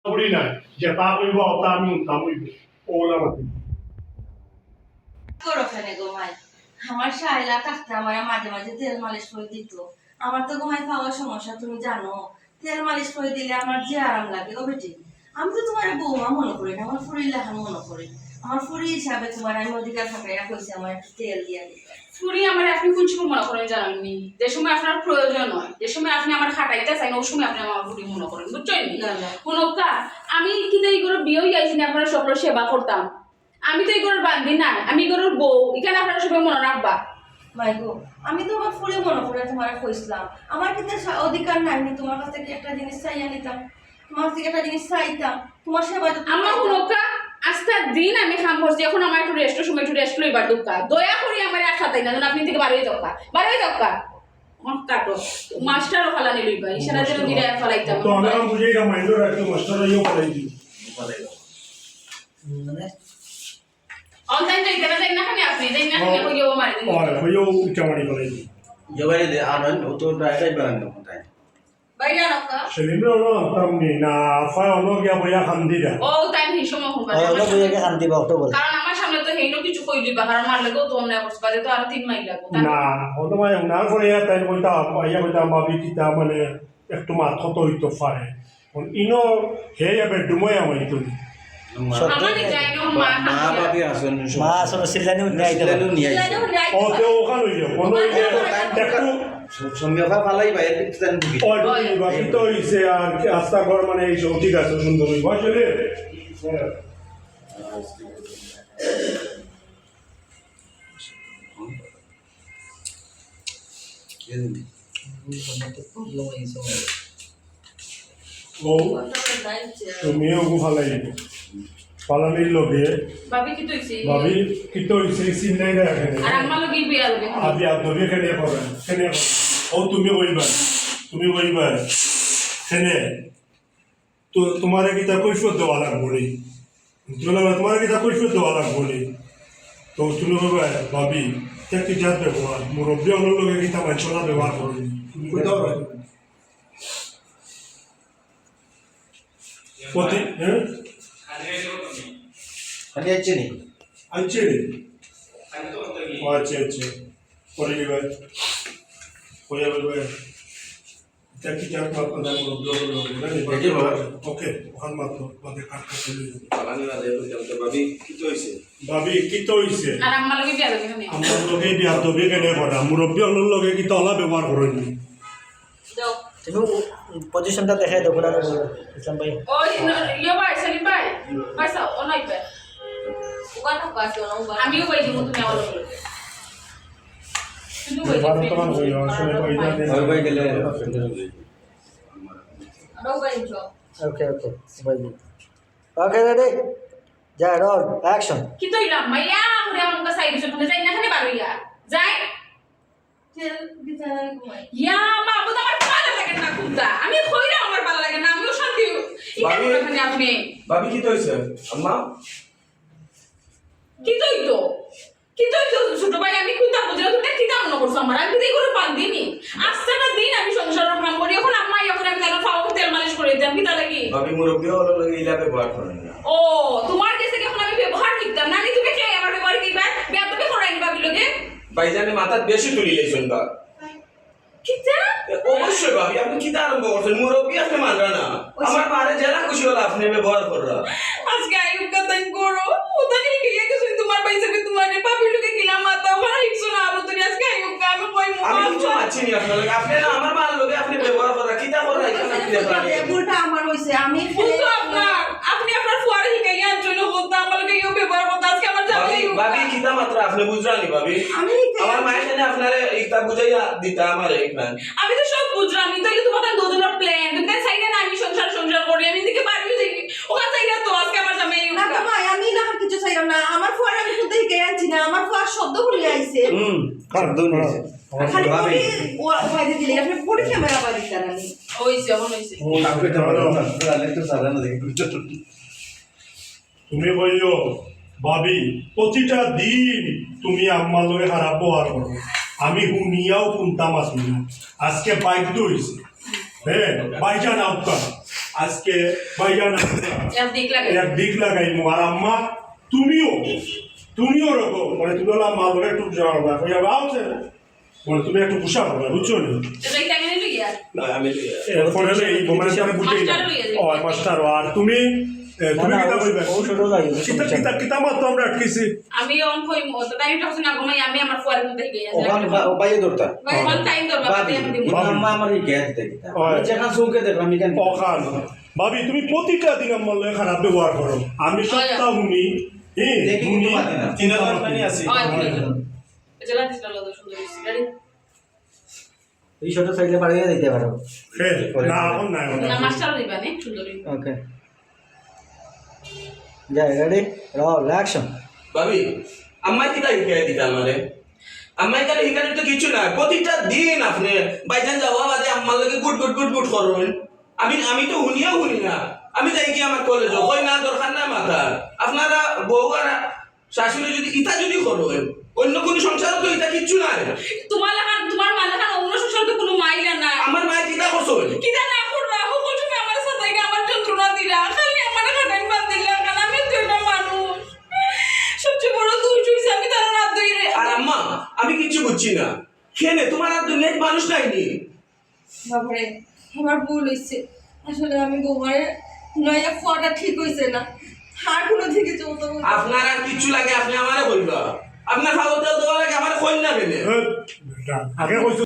করি না যে তা কইব তা আমি তা কইব ওলা মাতি করো কেন গো মাই আমার শাইলা কাকটা আমার মাঝে মাঝে তেল মালিশ করে দিত আমার তো ঘুমাই খাওয়ার সমস্যা তুমি জানো তেল মালিশ করে দিলে আমার যে আরাম লাগে ও বেটি আমি তো তোমার বৌমা মনে করি না আমার ফুরির লেখা মনে করি আমার ফুরি হিসাবে তোমার আমি অধিকার থাকাইয়া কইছি আমার একটু তেল দিয়া দিতে ফুরি আমার আপনি কোন সময় মনে করেন জানেননি যে সময় আপনার প্রয়োজন হয় যে সময় আপনি আমার খাটাইতে চান ওই সময় আপনি আমার ফুরি মনে করেন বুঝছেন কোনো কা আমি কি তাই করে বিয়েই আইছি না আপনারা সকলের সেবা করতাম আমি তো এই করে বান্ধি না আমি গরুর বউ এখানে আপনারা সবাই মনে রাখবা মাইগো আমি তো আমার ফুলে মনে করে তোমার কইছিলাম আমার কিন্তু অধিকার নাই আমি তোমার কাছ থেকে একটা জিনিস চাইয়া নিতাম তোমার থেকে একটা জিনিস চাইতাম তোমার সেবা আমার কোনো কা আজকে দিন আমি খাম করছি এখন আমার একটু রেস্টের সময় একটু রেস্ট লইবার দরকার দয়া করে আমার এক সাথে না যেন আপনি থেকে বারোই দরকার কাটো মাস্টারও ফালানি লইবা ইশারা যেন দিরা ফালাইতাম তো আমরা বুঝেই না মাইন্ডো রাখতে মাস্টার ইও ফলাই দিই মানে অনলাইন যাইতে না যাই না খানি আপনি যাই না খানি হইও মারি দিন আর হইও চামাড়ি ফলাই দিই জবাই দে আনন ও তো প্রায় বানানো কোথায় বাইরে নকা সেদিন হলো আমনি না আফা হলো গিয়া বইয়া খান্দিরা ও তাই হিসমো হবা ওলো বুঝে শান্তি বা অটো বলে কারণ আমার সামনে তো হেইনো কিছু কই দিবা কারণ মারলে তো তোমরা করছ বাদে তো আর 3 মাইল লাগবে না হতো মানে না করে তাই বইতা আইয়া বইতা মাবি কিতা মানে একটু মাথা তো হইতো পারে ইনো হে যাবে ডুময় আমাইতো আমাদের যাইনো মা মা বাবি আসেন মা আসেন সিলানি নিয়ে আইতে ও তো ওখানে হইলো কোনো একটু সঙ্গেফা ফালাই বাইরে পিছন বুকি অলরেডি বাকি তো হইছে আর আস্থা ঘর মানে এই সব ঠিক আছে সুন্দর হইব আসলে ও তুমিও ভালাই পালানির লগে ভাবি কি তুইছি ভাবি কি তো হইছে সিন নাই না এখানে আর আমার লাগি বিয়া লগে আবি আদবে কেনে পড়েন কেনে ও তুমি কইবা কেনে তো তোমারে কি তা কইছো দেওয়া লাগবো নি তোমারে কি তা কইছো দেওয়া লাগবো নি তো তুমি কইবা ভাবি কি জাত ব্যবহার মুরব্বী হলোর লগে কি তা মাইছলা ব্যবহার করি তুমি কই দাও পতি হ্যাঁ খালি আছে নি আচ্ছা রে আচ্ছা পরে নিবে পরে বলবে কি জাত মাপ না মুরব্বী হলোর ওকে ওখান মাত্র বাদে কাট কাট চলে যাবে পালানি না দেব তো ভাবি কি তো হইছে ভাবি কি তো হইছে আর আমার লাগি বিয়া লগে খানি আমার লগে বিয়া তবে কেনে পড়া মুরব্বী হলোর লগে কি তলা ব্যবহার করেনি দাও তুমি পজিশনটা দেখাই দাও না ইসলাম ভাই ওই ইয়া ভাই সেলিম ভাই পাইছা অনই বে উগাটা কাছে না উগা আমিও কই দিমু তুমি আমার লগে তুমি কই বারো তখন হইল আসলে পয়সা দেন ভাই ভাই গেলে আরো বাইঞ্চো ওকে ভাই ওকে রেডি যা রোল অ্যাকশন কি তো ইলাম মাইয়া ওরে আমার কাছে আইছো তুমি যাই না খানি বারইয়া যাই তেল দিতে নাই ঘুমাই ইয়া মা বুদা আমার ভালো লাগে না কুদা আমি কইরা আমার ভালো লাগে না আমিও শান্তি ভাবি এখানে আপনি ভাবি কি তো হইছে আম্মা কি তো ছোট ভাই আমি কুদা বুঝলা তুমি কি দাম না করছো আমার আমি দিই করে পান দিনি আজকে না দিন আমি সংসারের কাম করি এখন আম্মা এখন আমি তাহলে ফাও তেল মালিশ করে দিতাম কি তা লাগি ভাবি মুরব্বী হলো ইলা ব্যবহার করেন না ও তোমার কাছে কি এখন আমি ব্যবহার করতাম না তুমি কে আমার ব্যবহার কিবা বেয়াদবি করাই ভাবি লগে ভাইজানে মাথা বেশি তুলি লাইছেন বা কিতা অবশ্যই ভাবি আপনি কি আরম্ভ করছেন মুরব্বী আপনি মানরা না আমার পারে জেলা খুশি হলো আপনি ব্যবহার কররা আজকে আয়ুব কাতান করো ওদানি কে গেছে তোমার পয়সা কে তোমার ভাবি লগে কিলা মাথা আমার ইচ্ছা না আর তুমি আজকে আয়ুব কা আমি কই আমি কিছু আছি নি আপনার লগে আপনি না আমার মাল লগে আপনি ব্যবহার কররা কিতা কররা এখানে কি ব্যাপার টেবিলটা আমার হইছে আমি বুঝছো আপনি আপনার ফুয়ারে শিখাইয়া জন্য বলতে আমার লগে ইও ব্যবহার করতে আজকে আমার জানি ভাবি কিতা মাত্র আপনি বুঝরানি ভাবি আমি আমার মায়ের জানে আপনারে ইতা বুঝাইয়া দিতা আমার এইখান আমি তো সব বুঝলাম আমি তাহলে তোমাদের দুজনের প্ল্যান তুমি চাইলে না আমি সংসার করি আমি দিকে পারবি যাই ওখান চাইলে তো আজকে আমার জামাই না ভাই আমি না কিছু চাইলাম না আমার ফুয়ার আমি কোথায় থেকে আনছি না আমার ফুয়ার শব্দ ভুলে আইছে শব্দ নিয়েছে খালি বলি ও ভাইতে দিলে আপনি পড়ে ক্যামেরা বাড়ি জানানি হইছে এখন হইছে আপনি তো ভালো না তাহলে তো সারানো দেখি তুমি কইও ভাবি প্রতিটা দিন তুমি আম্মার লগে খারাপ ব্যবহার করো আমি শুনিয়াও শুনতাম আসি না আজকে বাইক তো হয়েছে হ্যাঁ বাইজান আউকা আজকে ভাইজান একদিক লাগে একদিক লাগাইমু আর আম্মা তুমিও রকম মানে তুমি হলো মা বলে একটু যাওয়া হইয়া বাউছে মানে তুমি একটু পুষা হবে বুঝছো না এটাই টাকা নিয়ে গিয়া না আমি এরপরে হলো এই বোমার সামনে বুঝে মাস্টারও লইয়া যাবে। ও মাস্টার আর তুমি তুমি কিতা কইবে ঔষধও যাই কিতা মাত্র আমরা আটকেছি আমি অন কই তো টাইম টাকছ না ঘুমাই আমি আমার ফুয়ারের মধ্যে গিয়া বাইরে দরতা কোন টাইম ধরবা বাবি আমি দিব আম্মা আমার জ্ঞান দেখি যেখানে চৌকে দেখলাম এখানে অখান ভাবি তুমি প্রতিটা দিন আমার লগে খারাপ ব্যবহার করো আমি সপ্তাহ শুনি দেখি কিন্তু মাতি না 3000 পানি আছে হয় জেলা দিছ না সুন্দর রেডি এই ছোট সাইজে পাড়িয়ে দিতে পারো না এখন না না মাস্টারও দিবা নে সুন্দর ওকে যাই রেডি রোল অ্যাকশন ভাবি আম্মা কি তাই কে দিতা আমারে আম্মা এখানে এখানে তো কিছু না প্রতিটা দিন আপনি বাইজান যাওয়া বাদে আম্মার লগে গুড গুড গুড গুড করবেন আমি তো শুনি না আমি যাই কি আমার কলেজ কই না দরকার না মাথা আপনারা বউ আর শাশুড়ি যদি ইটা যদি করবেন অন্য কোনো সংসার তো এটা কিচ্ছু নাই তোমার মালাখান অন্য সংসার তো কোনো মাইলা না আমার মায়ের চিন্তা করছো কি জানা এখন রাহু কোন তুমি আমার সাথে আমার যন্ত্রণা দিলা খালি আমার খাটাই বাদ দিলা কারণ আমি তো একটা মানুষ সবচেয়ে বড় দোষ হইছে আমি তার রাত ধরে আর আম্মা আমি কিচ্ছু বুঝছি না কেনে তোমার আর দুনিয়ায় মানুষ নাইনি বাবারে আমার ভুল হয়েছে আসলে আমি বৌমারে নয়া খাওয়াটা ঠিক হয়েছে না আর কোনো দিকে চলতে আপনার আর কিচ্ছু লাগে আপনি আমারে বলবা আপনার খাওয়া দেওয়া লাগে আমার কই না বেলে আগে কইছো